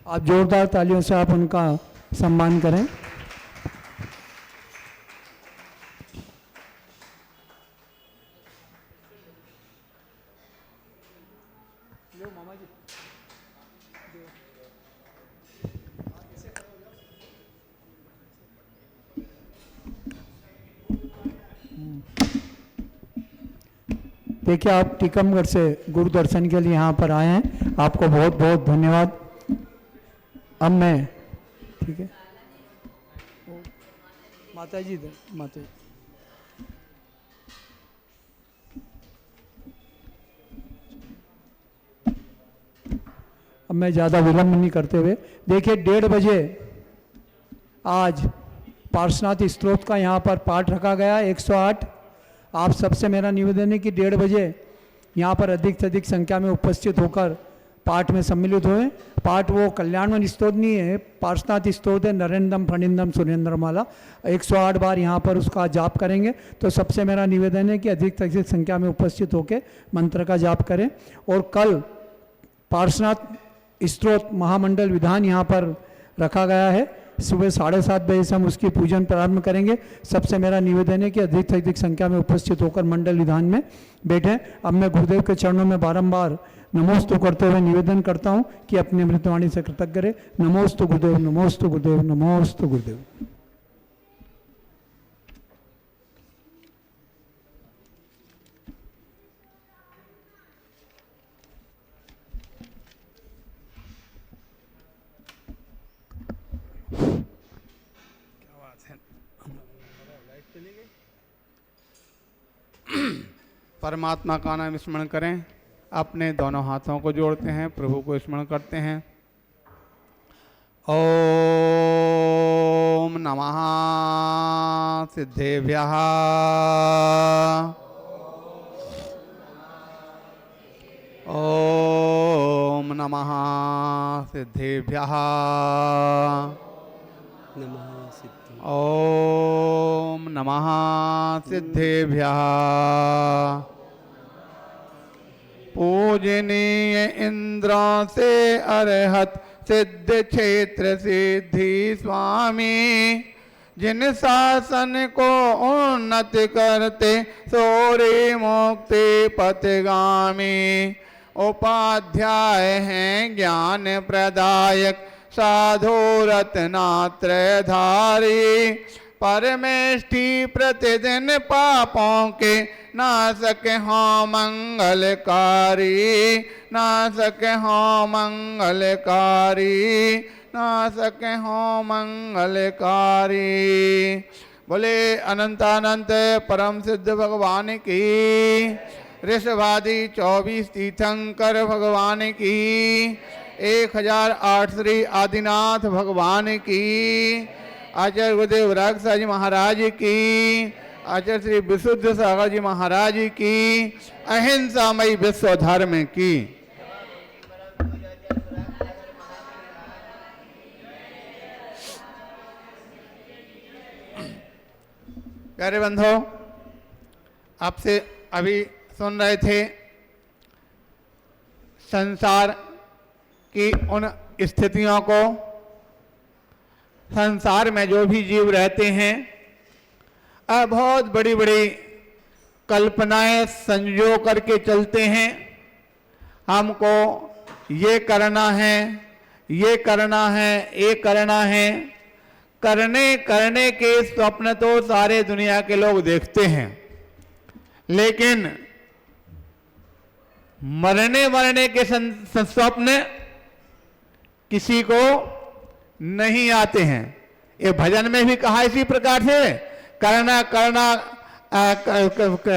आप जोरदार तालियों से आप उनका सम्मान करें। देखिए, आप टीकमगढ़ से गुरु दर्शन के लिए यहाँ पर आए हैं, आपको बहुत बहुत धन्यवाद। अब मैं, ठीक है, माता जी माता जी, अब मैं ज़्यादा विलंब नहीं करते हुए, देखिए 1:30 बजे आज पार्श्वनाथ स्तोत्र का यहाँ पर पाठ रखा गया 108। आप सबसे मेरा निवेदन है कि 1:30 बजे यहाँ पर अधिक से अधिक संख्या में उपस्थित होकर पाठ में सम्मिलित हुए। पाठ वो कल्याणवन स्तोत्र नहीं है, पार्श्वनाथ स्तोत्र है, नरेंद्रम फणिंदम सुरेंद्रमाला 108 बार यहाँ पर उसका जाप करेंगे। तो सबसे मेरा निवेदन है कि अधिक से अधिक संख्या में उपस्थित होकर मंत्र का जाप करें। और कल पार्श्वनाथ स्तोत्र महामंडल विधान यहाँ पर रखा गया है, सुबह 7:30 बजे से हम उसकी पूजन प्रारंभ करेंगे। सबसे मेरा निवेदन है कि अधिक से अधिक संख्या में उपस्थित होकर मंडल विधान में बैठें। अब मैं गुरुदेव के चरणों में बारंबार नमोस्तु करते हुए निवेदन करता हूं कि अपनी अमृतवाणी से कृतज्ञ करें। नमोस्तु गुरुदेव, नमोस्तु गुरुदेव, नमोस्तु गुरुदेव। परमात्मा का नाम स्मरण करें, अपने दोनों हाथों को जोड़ते हैं, प्रभु को स्मरण करते हैं। ओम नमः सिद्धेभ्यः, ओम नमः सिद्धेभ्यः, ओम नमः सिद्धेभ्यः। पूजनीय इंद्र से अरहत सिद्ध क्षेत्र सिद्धि स्वामी, जिन शासन को उन्नत करते सोरे मुक्ति पथगामी। उपाध्याय हैं ज्ञान प्रदायक साधु रत्नात्रयधारी, परमेष्टि प्रतिदिन पापों के नाशक हों मंगलकारी, नाशक हों मंगलकारी, नाशक हों मंगलकारी। बोले अनंतानंत परम सिद्ध भगवान की, ऋषभादि 24 तीर्थंकर भगवान की, 1008 श्री आदिनाथ भगवान की, आचार्य गुरुदेव रागसा जी महाराज की, आचार्य श्री विशुद्ध सागर जी महाराज की, अहिंसामयी विश्व धर्म की। प्यारे बंधो, आपसे अभी सुन रहे थे संसार की उन स्थितियों को, संसार में जो भी जीव रहते हैं बहुत बड़ी बड़ी कल्पनाएं संजो करके चलते हैं। हमको ये करना है, ये करना है, ये करना है। करने के स्वप्न तो सारे दुनिया के लोग देखते हैं, लेकिन मरने के स्वप्न किसी को नहीं आते हैं। ये भजन में भी कहा इसी प्रकार से, करना करना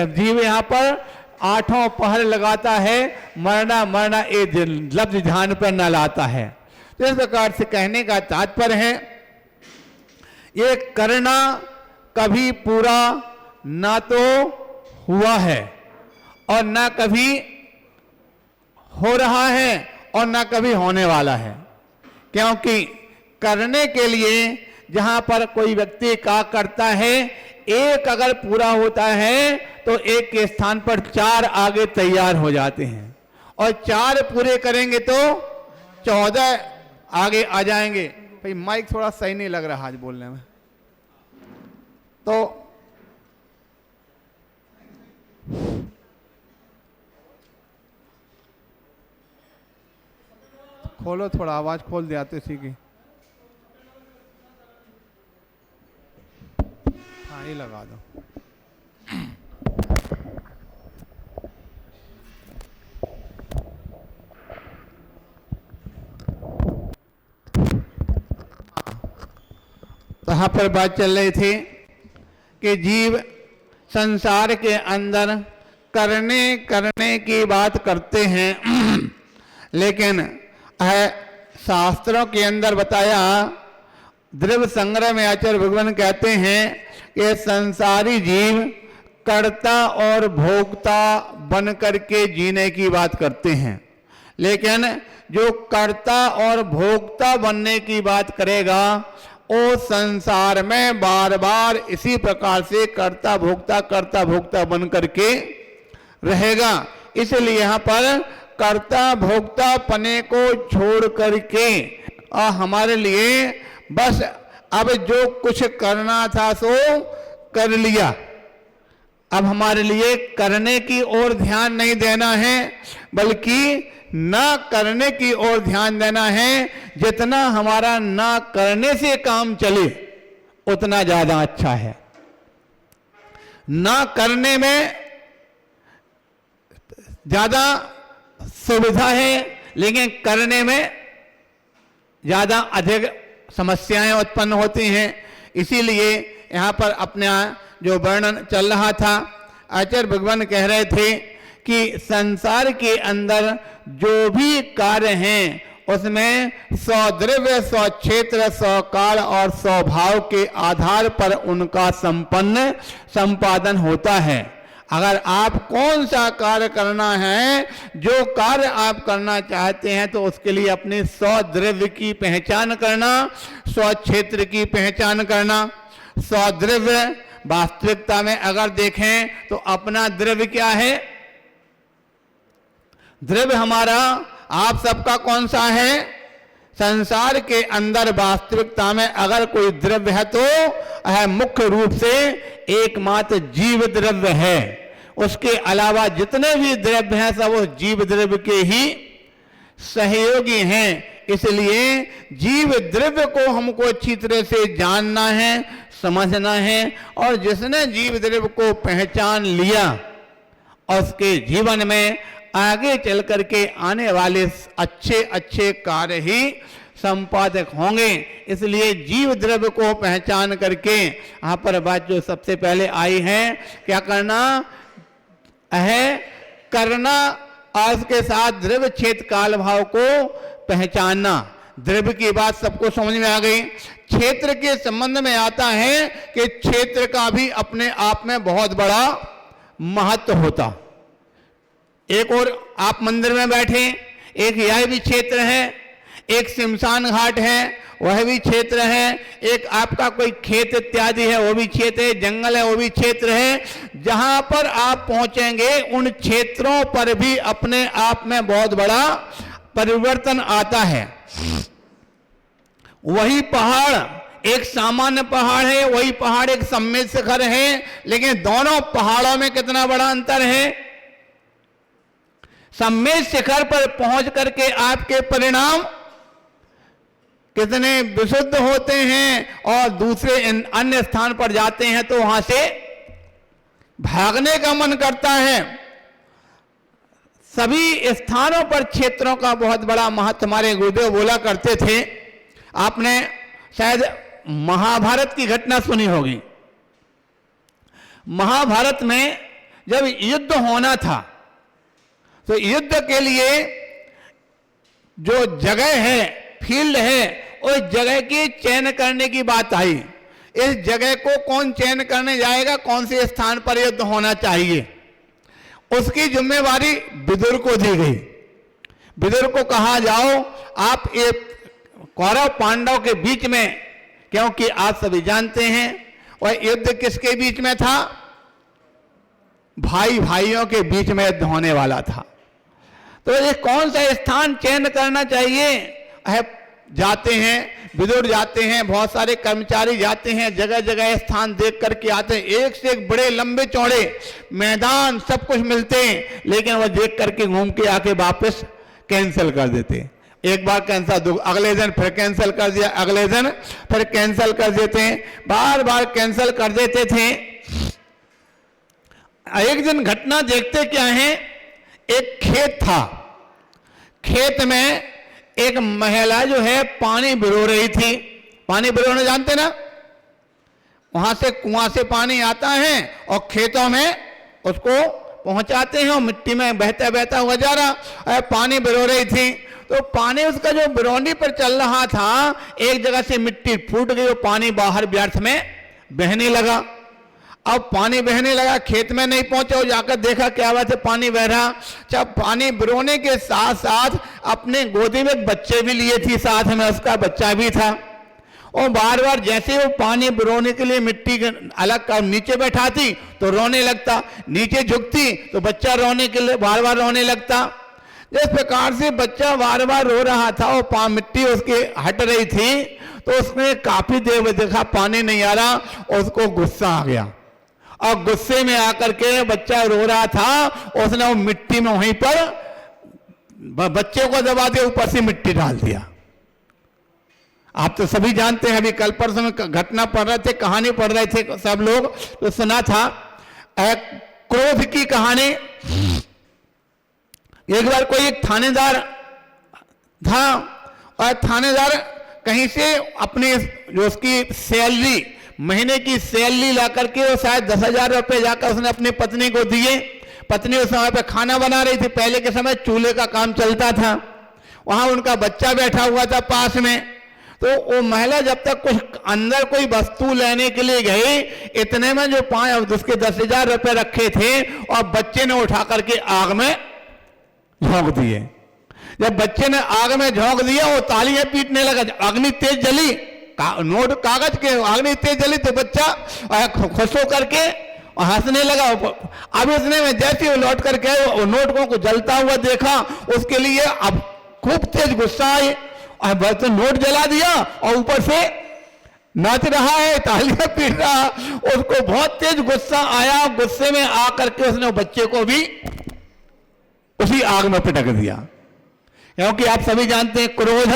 जीव यहाँ पर आठों पहर लगाता है, मरना मरना ये लफ्ज ध्यान पर न लाता है। तो इस प्रकार से कहने का तात्पर्य है, ये करना कभी पूरा ना तो हुआ है और ना कभी हो रहा है और ना कभी होने वाला है। क्योंकि करने के लिए जहां पर कोई व्यक्ति क्या करता है, एक अगर पूरा होता है तो एक के स्थान पर 4 आगे तैयार हो जाते हैं, और 4 पूरे करेंगे तो 14 आगे आ जाएंगे। भाई माइक थोड़ा सही नहीं लग रहा आज बोलने में, तो खोलो, थोड़ा आवाज खोल दिया तो इसी की। हाँ ये लगा दो। तो यहां पर बात चल रही थी कि जीव संसार के अंदर करने की बात करते हैं, लेकिन शास्त्रों के अंदर बताया, द्रव्य संग्रह में आचार्य भगवान कहते हैं कि संसारी जीव कर्ता और भोक्ता बन करके जीने की बात करते हैं, लेकिन जो कर्ता और भोक्ता बनने की बात करेगा वो संसार में बार बार इसी प्रकार से कर्ता भोक्ता बन करके रहेगा। इसलिए यहाँ पर कर्ता भोक्ता पने को छोड़ करके हमारे लिए बस अब जो कुछ करना था सो कर लिया। अब हमारे लिए करने की ओर ध्यान नहीं देना है, बल्कि ना करने की ओर ध्यान देना है। जितना हमारा ना करने से काम चले उतना ज्यादा अच्छा है। ना करने में ज्यादा सुविधा है, लेकिन करने में ज्यादा अधिक समस्याएं उत्पन्न होती हैं। इसीलिए यहाँ पर अपना जो वर्णन चल रहा था, आचार्य भगवान कह रहे थे कि संसार के अंदर जो भी कार्य हैं उसमें 100 द्रव्य, 100 क्षेत्र, 100 काल और 100 भाव के आधार पर उनका संपादन होता है। अगर आप कौन सा कार्य करना है, जो कार्य आप करना चाहते हैं, तो उसके लिए अपने 100 द्रव्य की पहचान करना, 100 क्षेत्र की पहचान करना। 100 द्रव्य वास्तविकता में अगर देखें तो अपना द्रव्य क्या है? द्रव्य हमारा आप सबका कौन सा है? संसार के अंदर वास्तविकता में अगर कोई द्रव्य है तो मुख्य रूप से एकमात्र जीव द्रव्य है। उसके अलावा जितने भी द्रव्य हैं सब उस जीव द्रव्य के ही सहयोगी हैं। इसलिए जीव द्रव्य को हमको अच्छी तरह से जानना है, समझना है, और जिसने जीव द्रव्य को पहचान लिया और उसके जीवन में आगे चल करके आने वाले अच्छे अच्छे कार्य ही संपादक होंगे। इसलिए जीव द्रव्य को पहचान करके यहाँ पर बात जो सबसे पहले आई है, क्या करना है? करना और उसके साथ द्रव्य क्षेत्र काल भाव को पहचानना। द्रव्य की बात सबको समझ में आ गई। क्षेत्र के संबंध में आता है कि क्षेत्र का भी अपने आप में बहुत बड़ा महत्व होता। एक और आप मंदिर में बैठे, एक यह भी क्षेत्र है, एक शमशान घाट है वह भी क्षेत्र है, एक आपका कोई खेत इत्यादि है वो भी क्षेत्र है, जंगल है वो भी क्षेत्र है। जहां पर आप पहुंचेंगे उन क्षेत्रों पर भी अपने आप में बहुत बड़ा परिवर्तन आता है। वही पहाड़ एक सामान्य पहाड़ है, वही पहाड़ एक सम्मिलित शिखर है, लेकिन दोनों पहाड़ों में कितना बड़ा अंतर है। सम्मिलित शिखर पर पहुंच करके आपके परिणाम कितने विशुद्ध होते हैं, और दूसरे अन्य स्थान पर जाते हैं तो वहां से भागने का मन करता है। सभी स्थानों पर क्षेत्रों का बहुत बड़ा महत्व हमारे गुरुदेव बोला करते थे। आपने शायद महाभारत की घटना सुनी होगी। महाभारत में जब युद्ध होना था तो युद्ध के लिए जो जगह है, फील्ड है, उस जगह की चयन करने की बात आई। इस जगह को कौन चयन करने जाएगा, कौन से स्थान पर युद्ध होना चाहिए, उसकी जिम्मेवारी विदुर को दी गई। विदुर को कहा जाओ आप एक कौरव पांडव के बीच में क्योंकि आप सभी जानते हैं और युद्ध किसके बीच में था? भाई भाइयों के बीच में युद्ध होने वाला था। तो ये कौन सा स्थान चयन करना चाहिए? जाते हैं, विदुर जाते हैं, बहुत सारे कर्मचारी जाते हैं, जगह जगह स्थान देख करके आते हैं, एक से एक बड़े लंबे चौड़े मैदान सब कुछ मिलते हैं, लेकिन वो देख करके घूम के आके वापस कैंसिल कर देते हैं। एक बार कैंसिल, अगले दिन फिर कैंसिल कर दिया, अगले दिन फिर कैंसिल कर देते हैं, बार बार कैंसिल कर देते थे। एक दिन घटना देखते क्या है, एक खेत था, खेत में एक महिला जो है पानी भिगो रही थी। पानी भिगोना जानते ना, वहां से कुआं से पानी आता है और खेतों में उसको पहुंचाते हैं और मिट्टी में बहता बहता हुआ जा रहा, पानी भिगो रही थी। तो पानी उसका जो बिरौनी पर चल रहा था, एक जगह से मिट्टी फूट गई और पानी बाहर व्यर्थ में बहने लगा। अब पानी बहने लगा, खेत में नहीं पहुंचा, और जाकर देखा क्या बात है, पानी बह रहा। जब पानी बिरोने के साथ साथ अपने गोदी में बच्चे भी लिए थी, साथ में उसका बच्चा भी था, और बार बार जैसे वो पानी बिरोने के लिए मिट्टी अलग कर नीचे बैठाती तो रोने लगता, नीचे झुकती तो बच्चा रोने के लिए बार बार रोने लगता। जिस प्रकार से बच्चा बार बार रो रहा था और मिट्टी उसके हट रही थी, तो उसने काफी देर में देखा पानी नहीं आ रहा, उसको गुस्सा आ गया, और गुस्से में आकर के बच्चा रो रहा था, उसने वो मिट्टी में वहीं पर बच्चे को दबा दिया, ऊपर से मिट्टी डाल दिया। आप तो सभी जानते हैं, अभी कल परसों में घटना पढ़ रहे थे, कहानी पढ़ रहे थे सब लोग, तो सुना था एक क्रोध की कहानी। एक बार कोई एक थानेदार था, और थानेदार कहीं से अपने जो उसकी सैलरी, महीने की सैलरी ला करके वो शायद 10,000 रुपए जाकर उसने अपनी पत्नी को दिए। पत्नी उस समय पे खाना बना रही थी, पहले के समय चूल्हे का काम चलता था, वहां उनका बच्चा बैठा हुआ था पास में। तो वो महिला जब तक कुछ अंदर कोई वस्तु लेने के लिए गई, इतने में जो उसके 10,000 रुपए रखे थे और बच्चे ने उठा करके आग में झोंक दिए। जब बच्चे ने आग में झोंक दिया, वो तालियां पीटने लगा, अग्नि तेज जली, नोट कागज के अग्नि तेज जली, तो बच्चा खुश होकर के हंसने लगा। अब इसने में जैसे वो लौट करके वो नोटों को जलता हुआ देखा, उसके लिए अब खूब तेज गुस्सा आई, तो नोट जला दिया और ऊपर से नाच रहा है, तालियां पीट रहा। उसको बहुत तेज गुस्सा आया, गुस्से में आकर के उसने बच्चे को भी उसी आग में पटक दिया। क्योंकि आप सभी जानते हैं क्रोध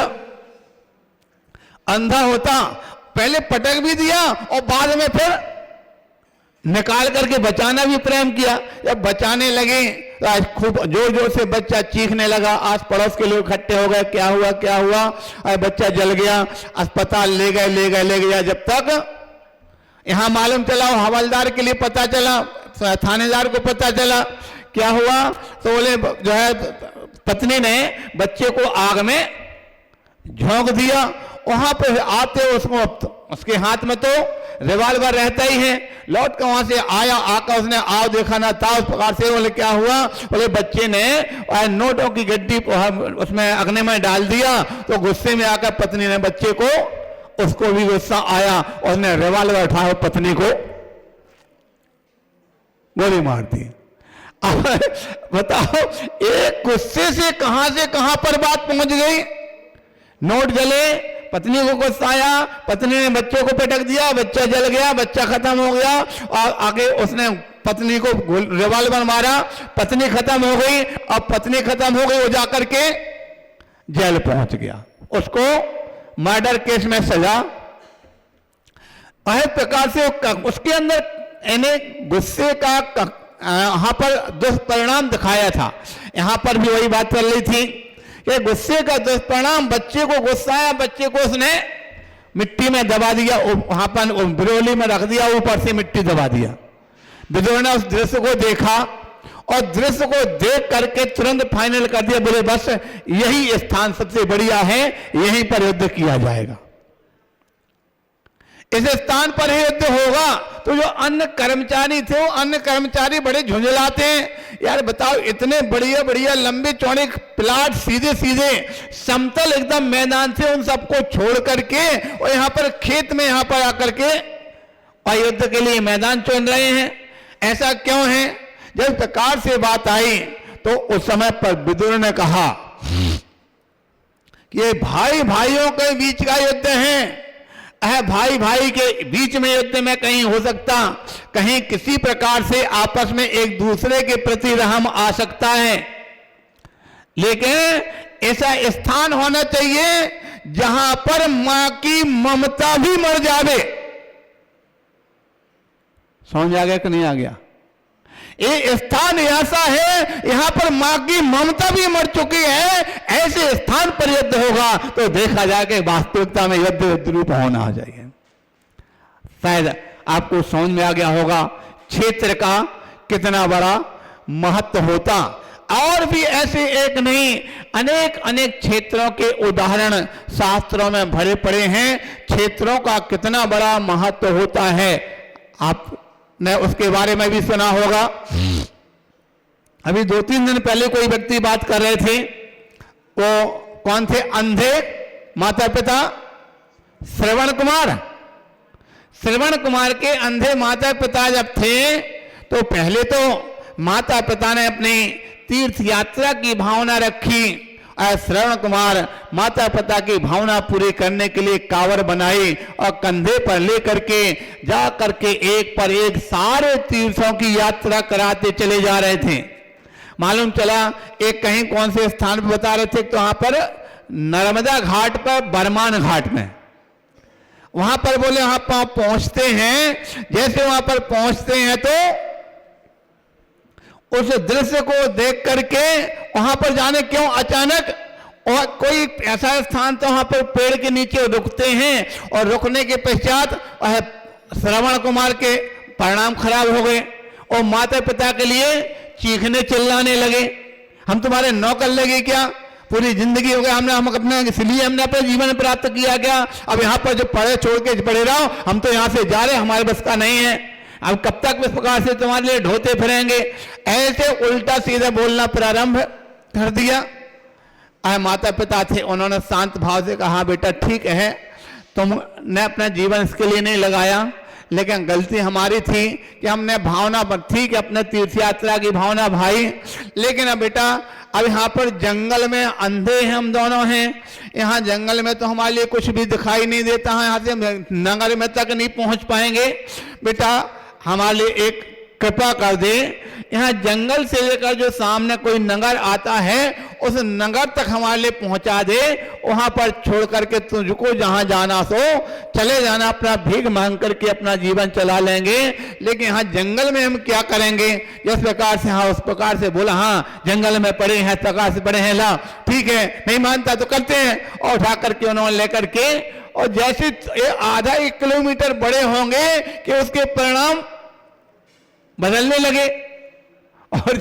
अंधा होता, पहले पटक भी दिया और बाद में फिर निकाल करके बचाना भी प्रेम किया। जब बचाने लगे तो आज खूब जोर जोर से बच्चा चीखने लगा, आस पड़ोस के लोग इकट्ठे हो गए, क्या हुआ क्या हुआ, और बच्चा जल गया, अस्पताल ले गया। जब तक यहां मालूम चला, हवलदार के लिए पता चला, थानेदार को पता चला क्या हुआ, तो बोले जो है पत्नी ने बच्चे को आग में झोंक दिया। वहां पे आते उसके हाथ में तो रिवाल्वर रहता ही है, लौट कर वहां से आया, आकर उसने आव देखा ना था, उस प्रकार से बोले क्या हुआ, बोले बच्चे ने नोटों की गड्डी उसमें अग्नि में डाल दिया। तो गुस्से में आकर पत्नी ने बच्चे को, उसको भी गुस्सा आया, उसने रिवाल्वर उठाया, पत्नी को गोली मार दी। बताओ, एक गुस्से से कहां पर बात पहुंच गई। नोट जले, पत्नी को गुस्सा आया, पत्नी ने बच्चे को पटक दिया, बच्चा जल गया, बच्चा खत्म हो गया, और आगे उसने पत्नी को रिवाल्वर मारा, पत्नी खत्म हो गई। अब पत्नी खत्म हो गई, वो जाकर के जेल पहुंच गया, उसको मर्डर केस में सजा। इस प्रकार से उसके अंदर गुस्से का यहां पर दुष्परिणाम दिखाया था। यहां पर भी वही बात चल रही थी कि गुस्से का दुष्परिणाम, बच्चे को गुस्सा आया, बच्चे को उसने मिट्टी में दबा दिया, वहां पर बिरोली में रख दिया, ऊपर से मिट्टी दबा दिया। विदुर ने उस दृश्य को देखा और दृश्य को देख करके तुरंत फाइनल कर दिया, बोले बस यही स्थान सबसे बढ़िया है, यहीं पर युद्ध किया जाएगा। इस स्थान पर ही युद्ध होगा। तो जो अन्य कर्मचारी थे वो अन्य कर्मचारी बड़े झुंझलाते हैं, यार बताओ इतने बढ़िया बढ़िया लंबे चौड़े प्लाट सीधे सीधे समतल एकदम मैदान से उन सबको छोड़ करके और यहाँ पर खेत में यहाँ पर आकर के और युद्ध के लिए मैदान चुन रहे हैं, ऐसा क्यों है? जब प्रकार से बात आई तो उस समय पर विदुर ने कहा कि ये भाई भाइयों के बीच का युद्ध है, भाई भाई के बीच में युद्ध में कहीं हो सकता, कहीं किसी प्रकार से आपस में एक दूसरे के प्रति रहम आ सकता है, लेकिन ऐसा स्थान होना चाहिए जहां पर मां की ममता भी मर जावे। समझ आ गया कि नहीं आ गया? ये स्थान ऐसा है यहां पर मां की ममता भी मर चुकी है, ऐसे स्थान पर युद्ध होगा तो देखा जाएगा वास्तविकता में युद्ध रूप होना आ जाएगा। शायद आपको समझ में आ गया होगा क्षेत्र का कितना बड़ा महत्व होता। और भी ऐसे एक नहीं अनेक अनेक क्षेत्रों के उदाहरण शास्त्रों में भरे पड़े हैं, क्षेत्रों का कितना बड़ा महत्व होता है आपने उसके बारे में भी सुना होगा। अभी 2-3 दिन पहले कोई व्यक्ति बात कर रहे थे, वो कौन थे? अंधे माता पिता श्रवण कुमार। श्रवण कुमार के अंधे माता पिता जब थे तो पहले तो माता पिता ने अपनी तीर्थ यात्रा की भावना रखी और श्रवण कुमार माता पिता की भावना पूरी करने के लिए कांवर बनाई और कंधे पर लेकर के जा करके एक पर एक सारे तीर्थों की यात्रा कराते चले जा रहे थे। मालूम चला एक कहीं कौन से स्थान पर बता रहे थे, तो वहां पर नर्मदा घाट पर बरमान घाट में, वहां पर बोले वहां पर पहुंचते हैं, जैसे वहां पर पहुंचते हैं तो उस दृश्य को देख करके वहां पर जाने क्यों अचानक और कोई ऐसा स्थान तो वहां पर पेड़ के नीचे रुकते हैं और रुकने के पश्चात श्रवण कुमार के परिणाम खराब हो गए और माता पिता के लिए चीखने चिल्लाने लगे, हम तुम्हारे नौकर लगे क्या? पूरी जिंदगी हो गया हम अपने इसलिए हमने अपना जीवन प्राप्त किया क्या? अब यहाँ पर जो पढ़े छोड़ के पड़े रहो, हम तो यहाँ से जा रहे, हमारे बस का नहीं है, अब कब तक इस प्रकार से तुम्हारे लिए ढोते फिरेंगे? ऐसे उल्टा सीधा बोलना प्रारंभ कर दिया। माता पिता थे, उन्होंने शांत भाव से कहा बेटा ठीक है, तुमने अपना जीवन इसके लिए नहीं लगाया, लेकिन गलती हमारी थी कि हमने भावना पर ठीक है अपने तीर्थ यात्रा की भावना भाई, लेकिन अब बेटा अब यहाँ पर जंगल में अंधे हैं हम दोनों हैं, यहाँ जंगल में तो हमारे लिए कुछ भी दिखाई नहीं देता है, यहाँ से नगर में तक नहीं पहुंच पाएंगे, बेटा हमारे लिए एक कृपा कर दे, यहाँ जंगल से लेकर जो सामने कोई नगर आता है उस नगर तक हमारे लिए पहुंचा दे, वहां पर छोड़ करके तुझको जहां जाना सो चले जाना, अपना भीख मांग करके अपना जीवन चला लेंगे, लेकिन यहाँ जंगल में हम क्या करेंगे? जिस प्रकार से हाँ उस प्रकार से बोला, हाँ जंगल में पड़े हैं, प्रकार से पड़े हैं, ला ठीक है, नहीं मानता तो करते हैं, और उठा करके उन्होंने लेकर के और जैसे आधा 1 किलोमीटर बड़े होंगे कि उसके परिणाम बदलने लगे और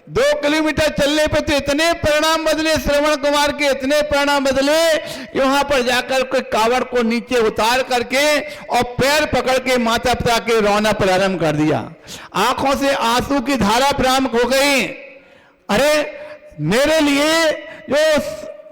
2 किलोमीटर चलने पे तो इतने परिणाम बदले, श्रवण कुमार के इतने परिणाम बदले कि वहां पर जाकर कोई कावड़ को नीचे उतार करके और पैर पकड़ के माता पिता के रोना प्रारंभ कर दिया, आंखों से आंसू की धारा प्रारंभ हो गई। अरे मेरे लिए जो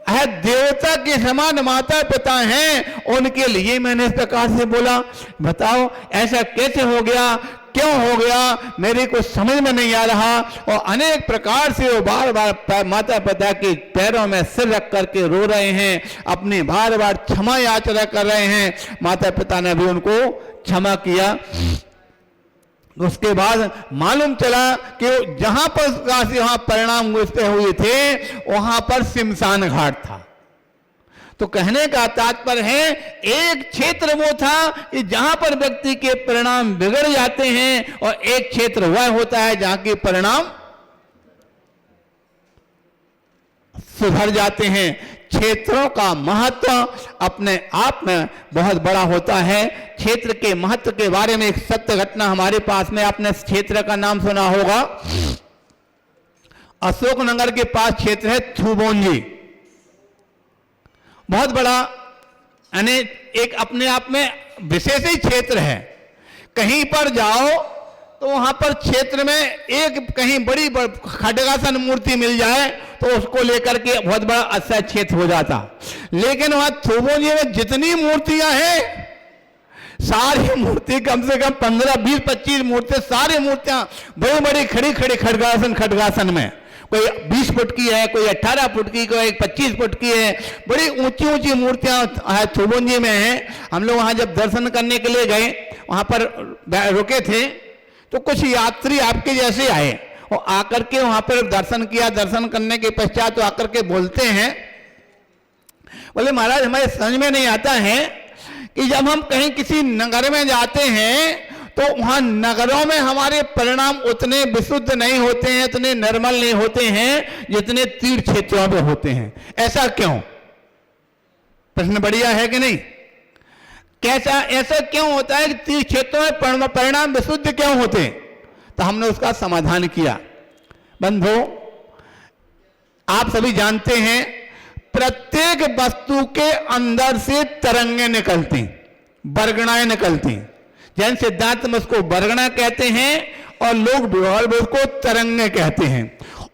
है देवता के समान माता पिता हैं, उनके लिए मैंने इस प्रकार से बोला, बताओ ऐसा कैसे हो गया, क्यों हो गया, मेरे को समझ में नहीं आ रहा। और अनेक प्रकार से वो बार बार माता पिता के पैरों में सिर रख करके रो रहे हैं, अपनी बार बार क्षमा याचना कर रहे हैं। माता पिता ने भी उनको क्षमा किया। उसके बाद मालूम चला कि जहां पर वहां परिणाम हुए थे वहां पर शमशान घाट था। तो कहने का तात्पर्य है एक क्षेत्र वो था कि जहां पर व्यक्ति के परिणाम बिगड़ जाते हैं और एक क्षेत्र वह होता है जहां के परिणाम सुधर जाते हैं। क्षेत्रों का महत्व अपने आप में बहुत बड़ा होता है। क्षेत्र के महत्व के बारे में एक सत्य घटना हमारे पास में, आपने इस क्षेत्र का नाम सुना होगा, अशोकनगर के पास क्षेत्र है थुबोंजी, बहुत बड़ा, यानी एक अपने आप में विशेष ही क्षेत्र है। कहीं पर जाओ तो वहां पर क्षेत्र में एक कहीं बड़ी खड्गासन मूर्ति मिल जाए तो उसको लेकर के बहुत बड़ा अच्छा क्षेत्र हो जाता। लेकिन वहां थोबोंजे में जितनी मूर्तियां हैं, सारी मूर्ति कम से कम 15, 20, 25 मूर्ति, सारी मूर्तियां बड़ी बड़ी खड़ी खड़ी खड्गासन में, कोई 20 फुट की है, कोई 18 फुट की, कोई 25 फुट की है, बड़ी ऊंची ऊंची मूर्तियां थोबोंजे में हैं। हम लोग वहां जब दर्शन करने के लिए गए, वहां पर रुके थे तो कुछ यात्री आपके जैसे आए और आकर के वहां पर दर्शन किया। दर्शन करने के पश्चात तो आकर के बोलते हैं, बोले महाराज हमारे समझ में नहीं आता है कि जब हम कहीं किसी नगर में जाते हैं तो वहां नगरों में हमारे परिणाम उतने विशुद्ध नहीं होते हैं, उतने निर्मल नहीं होते हैं जितने तीर्थ क्षेत्रों में होते हैं। ऐसा क्यों? प्रश्न बढ़िया है कि नहीं? कैसा ऐसा क्यों होता है कि तीर्थ क्षेत्रों में परिणाम विशुद्ध क्यों होते हैं? तो हमने उसका समाधान किया। बंधु, आप सभी जानते हैं प्रत्येक वस्तु के अंदर से तरंगें निकलती, बरगणाएं निकलती। जैन सिद्धांत में उसको बरगना कहते हैं और लोग व्यवहार में उसको तरंगे कहते हैं।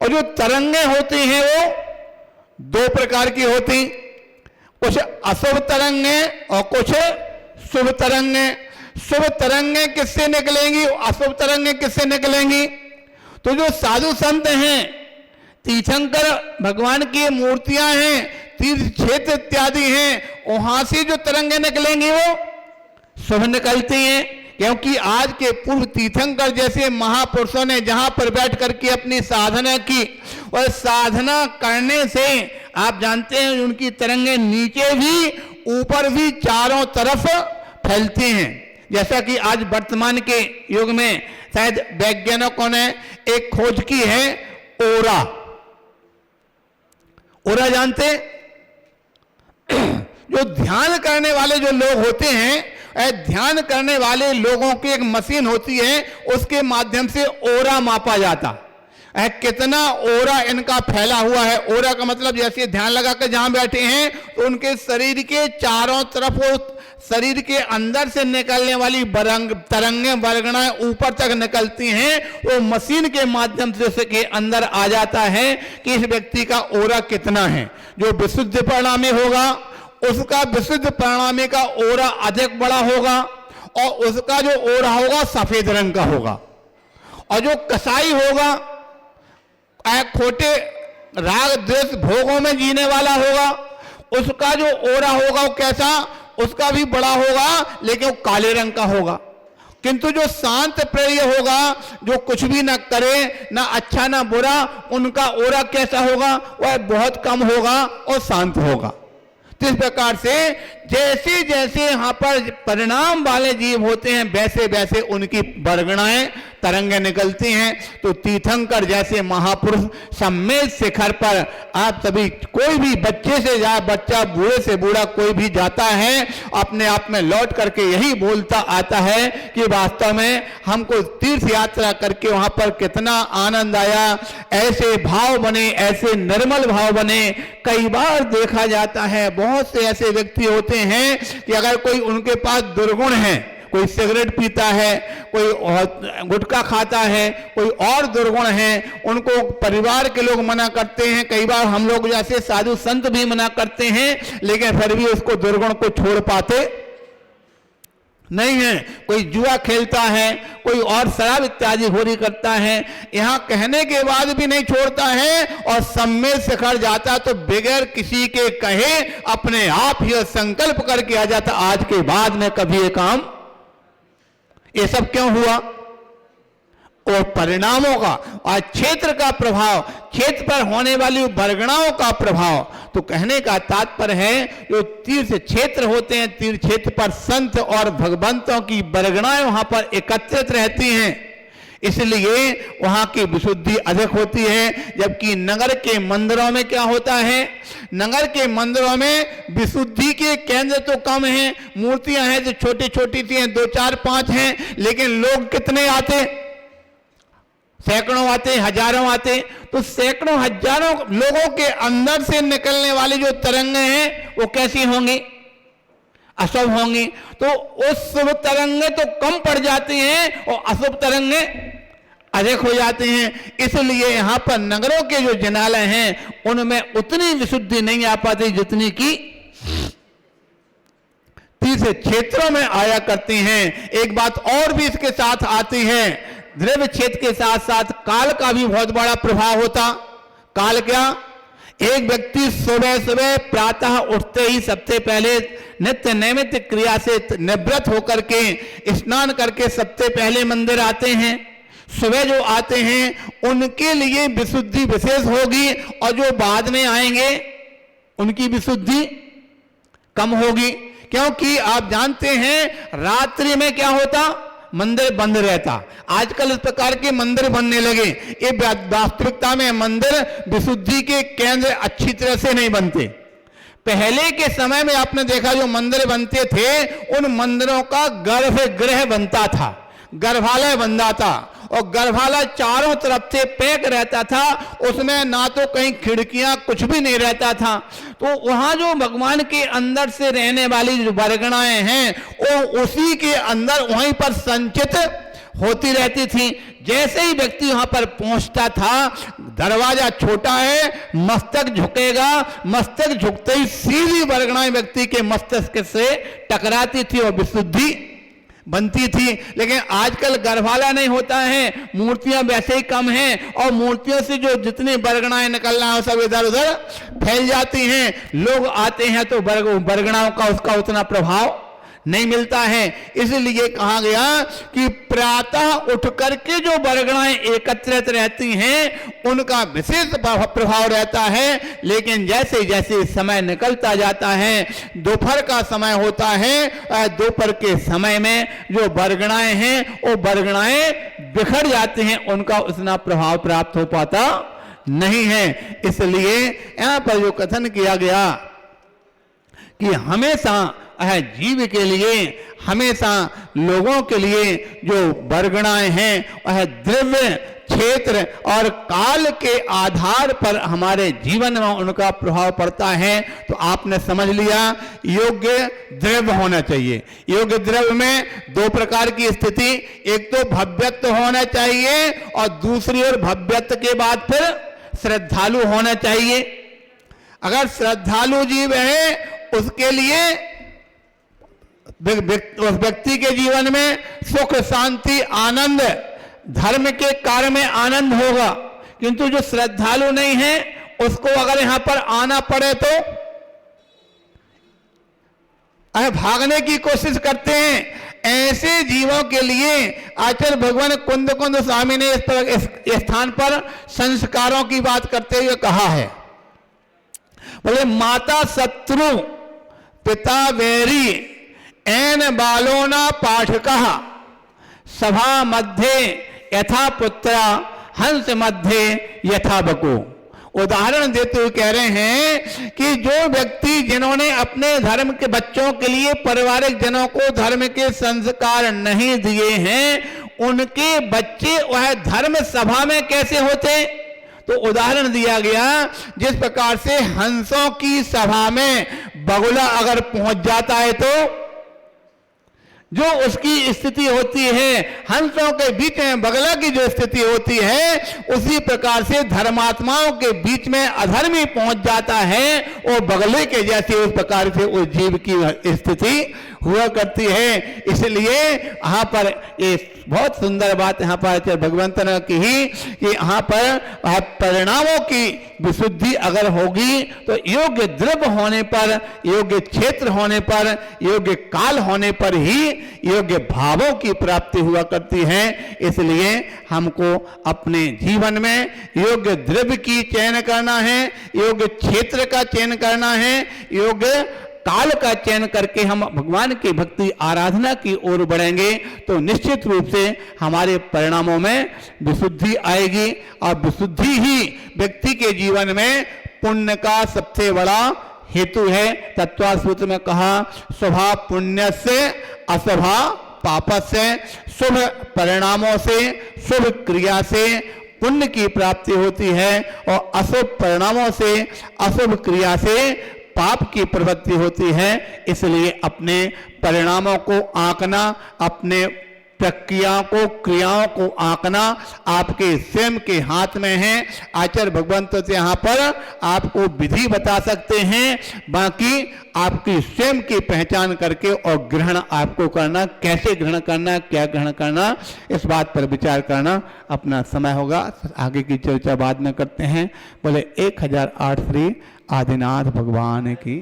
और जो तरंगे होती हैं वो 2 प्रकार की होती, कुछ अशुभ तरंगे और कुछ शुभ तरंगे। शुभ तरंगे किससे निकलेंगी, अशुभ तरंगे किससे निकलेंगी? तो जो साधु संत हैं, तीर्थंकर भगवान की मूर्तियां हैं, तीर्थ क्षेत्र इत्यादि हैं, वहां से जो तरंगे निकलेंगी वो शुभ निकलती हैं। क्योंकि आज के पूर्व तीर्थंकर जैसे महापुरुषों ने जहां पर बैठ करके अपनी साधना की और साधना करने से आप जानते हैं उनकी तरंगे नीचे भी ऊपर भी चारों तरफ फैलती हैं। जैसा कि आज वर्तमान के युग में शायद वैज्ञानिकों ने एक खोज की है, ओरा। ओरा जानते? जो ध्यान करने वाले जो लोग होते हैं, ध्यान करने वाले लोगों की एक मशीन होती है, उसके माध्यम से ओरा मापा जाता है। कितना ओरा इनका फैला हुआ है। ओरा का मतलब जैसे ध्यान लगा कर जहां बैठे हैं तो उनके शरीर के चारों तरफ, शरीर के अंदर से निकलने वाली तरंगे बरगणाएं ऊपर तक निकलती हैं। वो मशीन के माध्यम से उसके अंदर आ जाता है कि इस व्यक्ति का ओरा कितना है। जो विशुद्ध परिणामी होगा उसका विशुद्ध परिणामी का ओरा अधिक बड़ा होगा और उसका जो ओरा होगा सफेद रंग का होगा। और जो कसाई होगा, खोटे राग द्वेष भोगों में जीने वाला होगा, उसका जो ओरा होगा वो कैसा, उसका भी बड़ा होगा लेकिन वो काले रंग का होगा। किंतु जो शांत प्रिय होगा, जो कुछ भी ना करे, ना अच्छा ना बुरा, उनका ओरा कैसा होगा, वह बहुत कम होगा और शांत होगा। तो इस प्रकार से जैसे जैसे यहाँ पर परिणाम वाले जीव होते हैं वैसे वैसे उनकी बरगणाएं तरंगे निकलती हैं। तो तीर्थंकर जैसे महापुरुष सम्मेद शिखर पर आप सभी, कोई भी बच्चे से जाए बच्चा, बूढ़े से बूढ़ा कोई भी जाता है, अपने आप में लौट करके यही बोलता आता है कि वास्तव में हमको तीर्थ यात्रा करके वहां पर कितना आनंद आया, ऐसे भाव बने, ऐसे निर्मल भाव बने। कई बार देखा जाता है बहुत से ऐसे व्यक्ति होते हैं कि अगर कोई उनके पास दुर्गुण है, कोई सिगरेट पीता है, कोई गुटखा खाता है, कोई और दुर्गुण है, उनको परिवार के लोग मना करते हैं। कई बार हम लोग जैसे साधु संत भी मना करते हैं, लेकिन फिर भी उसको दुर्गुण को छोड़ पाते नहीं है। कोई जुआ खेलता है, कोई और शराब इत्यादि होरी करता है, यहाँ कहने के बाद भी नहीं छोड़ता है और सम्मेद शिखर जाता तो बगैर किसी के कहे अपने आप ही संकल्प करके आ जाता, आज के बाद में कभी ये काम। ये सब क्यों हुआ? और परिणामों का और क्षेत्र का प्रभाव, क्षेत्र पर होने वाली बरगणाओं का प्रभाव। तो कहने का तात्पर्य है जो तीर्थ क्षेत्र होते हैं, तीर्थ क्षेत्र पर संत और भगवंतों की बरगणाएं वहां पर एकत्रित रहती हैं, इसलिए वहां की विशुद्धि अधिक होती है। जबकि नगर के मंदिरों में क्या होता है, नगर के मंदिरों में विशुद्धि के केंद्र तो कम हैं, मूर्तियां हैं जो छोटी छोटी सी हैं, 2, 4, 5 हैं, लेकिन लोग कितने आते, सैकड़ों आते, हजारों आते। तो सैकड़ों हजारों लोगों के अंदर से निकलने वाली जो तरंगे हैं वो कैसी होंगी? अशुभ होंगी, तो उस शुभ तरंगे तो कम पड़ जाती हैं और अशुभ तरंगे अधिक हो जाते हैं। इसलिए यहाँ पर नगरों के जो जिनालय हैं उनमें उतनी विशुद्धि नहीं आ पाती जितनी कि तीसरे क्षेत्रों में आया करती हैं। एक बात और भी इसके साथ आती है, द्रव्य क्षेत्र के साथ साथ काल का भी बहुत बड़ा प्रभाव होता। काल क्या? एक व्यक्ति सुबह सुबह प्रातः उठते ही सबसे पहले नित्य नैमित्त क्रिया से निवृत्त होकर के स्नान करके सबसे पहले मंदिर आते हैं। सुबह जो आते हैं उनके लिए विशुद्धि विशेष होगी और जो बाद में आएंगे उनकी विशुद्धि कम होगी, क्योंकि आप जानते हैं रात्रि में क्या होता, मंदिर बंद रहता। आजकल इस प्रकार के मंदिर बनने लगे, ये वास्तविकता में मंदिर विशुद्धि के केंद्र अच्छी तरह से नहीं बनते। पहले के समय में आपने देखा जो मंदिर बनते थे उन मंदिरों का गर्भगृह बनता था, गर्भालय बनता था, और गर्भालय चारों तरफ से पैक रहता था, उसमें ना तो कहीं खिड़कियां कुछ भी नहीं रहता था। तो वहां जो भगवान के अंदर से रहने वाली जो वर्गणाएं हैं वो उसी के अंदर वहीं पर संचित होती रहती थी। जैसे ही व्यक्ति वहां पर पहुंचता था, दरवाजा छोटा है, मस्तक झुकेगा, मस्तक झुकते ही सीधी वर्गणाएं व्यक्ति के मस्तिष्क से टकराती थी और विशुद्धि बनती थी। लेकिन आजकल गर्भालय नहीं होता है, मूर्तियां वैसे ही कम हैं और मूर्तियों से जो जितनी वर्गणाएं निकलना है सब इधर उधर फैल जाती हैं। लोग आते हैं तो वर्गणाओं का उसका उतना प्रभाव नहीं मिलता है। इसलिए कहा गया कि प्रातः उठ करके जो वर्गणाएं एकत्रित रहती हैं उनका विशेष प्रभाव रहता है। लेकिन जैसे जैसे समय निकलता जाता है, दोपहर का समय होता है, दोपहर के समय में जो वर्गणाएं हैं वो वर्गणाएं बिखर जाती हैं, उनका उतना प्रभाव प्राप्त हो पाता नहीं है। इसलिए यहां पर जो कथन किया गया कि हमेशा जीव के लिए, हमेशा लोगों के लिए जो वर्गणाएं हैं वह द्रव्य क्षेत्र और काल के आधार पर हमारे जीवन में उनका प्रभाव पड़ता है। तो आपने समझ लिया, योग्य द्रव्य होना चाहिए। योग्य द्रव्य में दो प्रकार की स्थिति, एक तो भव्यत्व होना चाहिए और दूसरी ओर भव्यत्व के बाद फिर श्रद्धालु होना चाहिए। अगर श्रद्धालु जीव है उसके लिए उस व्यक्ति के जीवन में सुख, शांति, आनंद, धर्म के कार्य में आनंद होगा। किंतु जो श्रद्धालु नहीं है उसको अगर यहां पर आना पड़े तो भागने की कोशिश करते हैं। ऐसे जीवों के लिए आचार्य भगवान कुंद स्वामी ने इस स्थान पर संस्कारों की बात करते हुए कहा है, बोले माता शत्रु पिता वैरी एन बालोना पाठकः सभा मध्य यथा पुत्रा हंस मध्य यथा बको। उदाहरण देते हुए कह रहे हैं कि जो व्यक्ति जिन्होंने अपने धर्म के बच्चों के लिए पारिवारिक जनों को धर्म के संस्कार नहीं दिए हैं, उनके बच्चे वह धर्म सभा में कैसे होते। तो उदाहरण दिया गया, जिस प्रकार से हंसों की सभा में बगुला अगर पहुंच जाता है तो जो उसकी स्थिति होती है, हंसों के बीच में बगला की जो स्थिति होती है, उसी प्रकार से धर्मात्माओं के बीच में अधर्मी पहुंच जाता है और बगले के जैसे उस प्रकार से उस जीव की स्थिति हुआ करती है। इसलिए यहाँ पर ये बहुत सुंदर बात यहाँ पर भगवंत ने कही कि यहाँ पर परिणामों की विशुद्धि अगर होगी तो योग्य द्रव्य होने पर, योग्य क्षेत्र होने पर, योग्य काल होने पर ही योग्य भावों की प्राप्ति हुआ करती है। इसलिए हमको अपने जीवन में योग्य द्रव्य की चयन करना है, योग्य क्षेत्र का चयन करना है, योग्य काल का चयन करके हम भगवान की भक्ति आराधना की ओर बढ़ेंगे तो निश्चित रूप से हमारे परिणामों में विशुद्धि आएगी। और विशुद्धि ही व्यक्ति के जीवन में पुण्य का सबसे बड़ा हेतु है। तत्व सूत्र में कहा, स्वभाव पुण्य से अशुभा पाप से, शुभ परिणामों से, शुभ क्रिया से पुण्य की प्राप्ति होती है और अशुभ परिणामों से, अशुभ क्रिया से पाप की प्रवृत्ति होती है। इसलिए अपने परिणामों को आंकना, अपने प्रक्रियाओं को, क्रियाओं को आंकना आपके स्वयं के हाथ में है। आचार्य भगवान तो यहाँ पर आपको विधि बता सकते हैं, बाकी आपकी स्वयं की पहचान करके और ग्रहण आपको करना, कैसे ग्रहण करना, क्या ग्रहण करना, इस बात पर विचार करना अपना समय होगा। आगे की चर्चा बाद में करते हैं। बोले 1008 श्री आदिनाथ भगवान की।